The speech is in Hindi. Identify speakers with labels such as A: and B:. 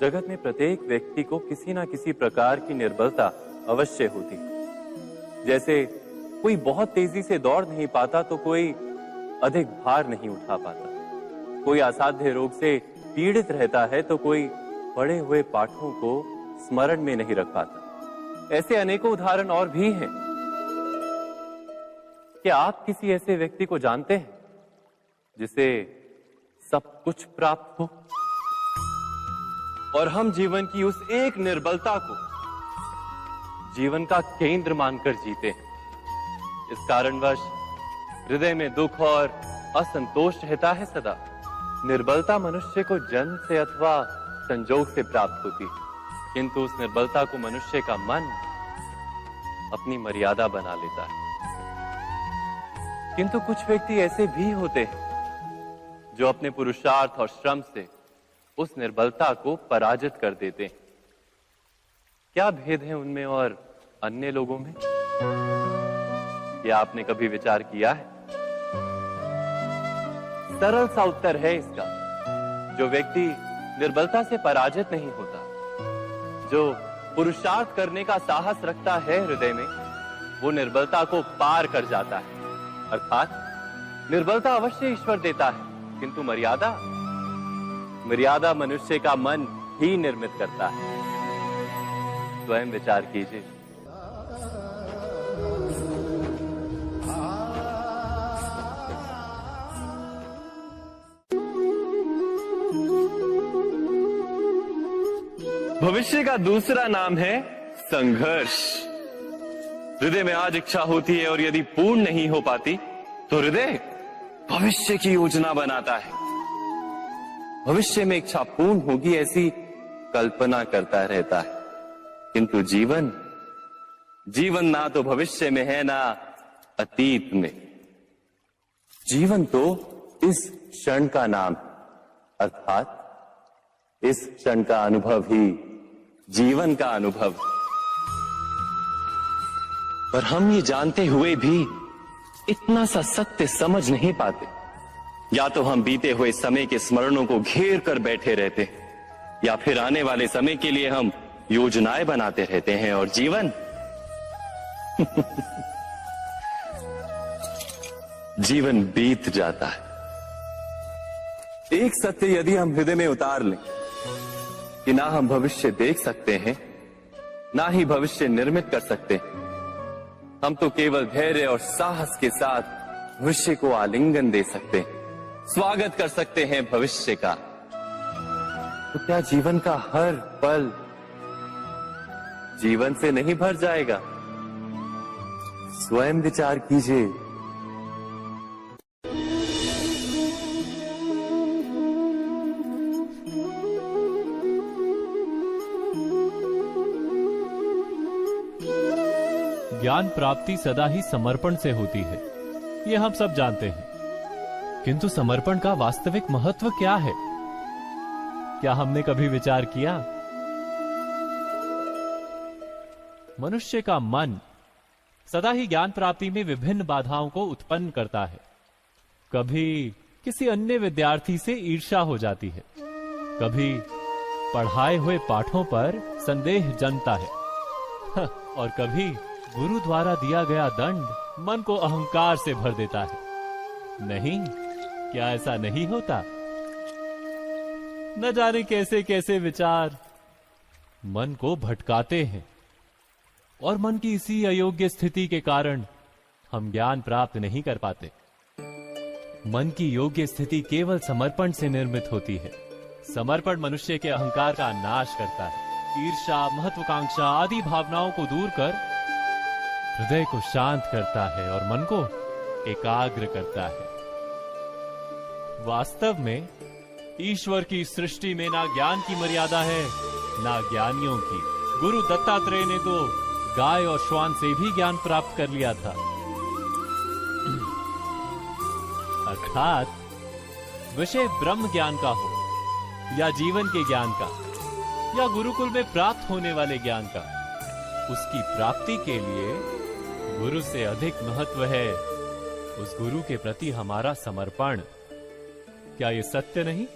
A: जगत में प्रत्येक व्यक्ति को किसी ना किसी प्रकार की निर्बलता अवश्य होती है। जैसे कोई बहुत तेजी से दौड़ नहीं पाता तो कोई अधिक भार नहीं उठा पाता, कोई असाध्य रोग से पीड़ित रहता है तो कोई पढ़े हुए पाठों को स्मरण में नहीं रख पाता। ऐसे अनेकों उदाहरण और भी हैं। क्या आप किसी ऐसे व्यक्ति को जानते हैं जिसे सब कुछ प्राप्त हो और हम जीवन की उस एक निर्बलता को जीवन का केंद्र मानकर जीते हैं? इस कारणवश हृदय में दुख और असंतोष रहता है सदा। निर्बलता मनुष्य को जन्म से अथवा संजोग से प्राप्त होती है, किंतु उस निर्बलता को मनुष्य का मन अपनी मर्यादा बना लेता है। किंतु कुछ व्यक्ति ऐसे भी होते हैं जो अपने पुरुषार्थ और श्रम से उस निर्बलता को पराजित कर देते हैं। क्या भेद है उनमें और अन्य लोगों में? क्या आपने कभी विचार किया है? सरल सा उत्तर है इसका। जो व्यक्ति निर्बलता से पराजित नहीं होता, जो पुरुषार्थ करने का साहस रखता है हृदय में, वो निर्बलता को पार कर जाता है। अर्थात निर्बलता अवश्य ईश्वर देता है, किंतु मर्यादा मनुष्य का मन ही निर्मित करता है। स्वयं विचार कीजिए। भविष्य का दूसरा नाम है संघर्ष। हृदय में आज इच्छा होती है और यदि पूर्ण नहीं हो पाती तो हृदय भविष्य की योजना बनाता है। भविष्य में इच्छा पूर्ण होगी ऐसी कल्पना करता रहता है, किंतु जीवन ना तो भविष्य में है ना अतीत में। जीवन तो इस क्षण का नाम है, अर्थात इस क्षण का अनुभव ही जीवन का अनुभव। पर हम ये जानते हुए भी इतना सा सत्य समझ नहीं पाते। या तो हम बीते हुए समय के स्मरणों को घेर कर बैठे रहते हैं, या फिर आने वाले समय के लिए हम योजनाएं बनाते रहते हैं और जीवन जीवन बीत जाता है। एक सत्य यदि हम हृदय में उतार लें कि ना हम भविष्य देख सकते हैं, ना ही भविष्य निर्मित कर सकते हैं, हम तो केवल धैर्य और साहस के साथ भविष्य को आलिंगन दे सकते हैं, स्वागत कर सकते हैं भविष्य का। तो क्या जीवन का हर पल जीवन से नहीं भर जाएगा? स्वयं विचार कीजिए।
B: ज्ञान प्राप्ति सदा ही समर्पण से होती है, ये हम सब जानते हैं। किंतु समर्पण का वास्तविक महत्व क्या है? क्या हमने कभी विचार किया? मनुष्य का मन सदा ही ज्ञान प्राप्ति में विभिन्न बाधाओं को उत्पन्न करता है। कभी किसी अन्य विद्यार्थी से ईर्ष्या हो जाती है, कभी पढ़ाए हुए पाठों पर संदेह जन्मता है और कभी गुरु द्वारा दिया गया दंड मन को अहंकार से भर देता है। नहीं, क्या ऐसा नहीं होता? न जाने कैसे कैसे विचार मन को भटकाते हैं और मन की इसी अयोग्य स्थिति के कारण हम ज्ञान प्राप्त नहीं कर पाते। मन की योग्य स्थिति केवल समर्पण से निर्मित होती है। समर्पण मनुष्य के अहंकार का नाश करता है, ईर्ष्या, महत्वाकांक्षा आदि भावनाओं को दूर कर हृदय को शांत करता है और मन को एकाग्र करता है। वास्तव में ईश्वर की सृष्टि में ना ज्ञान की मर्यादा है, ना ज्ञानियों की। गुरु दत्तात्रेय ने तो गाय और श्वान से भी ज्ञान प्राप्त कर लिया था। अर्थात विषय ब्रह्म ज्ञान का हो या जीवन के ज्ञान का या गुरुकुल में प्राप्त होने वाले ज्ञान का, उसकी प्राप्ति के लिए गुरु से अधिक महत्व है उस गुरु के प्रति हमारा समर्पण। क्या ये सत्य नहीं?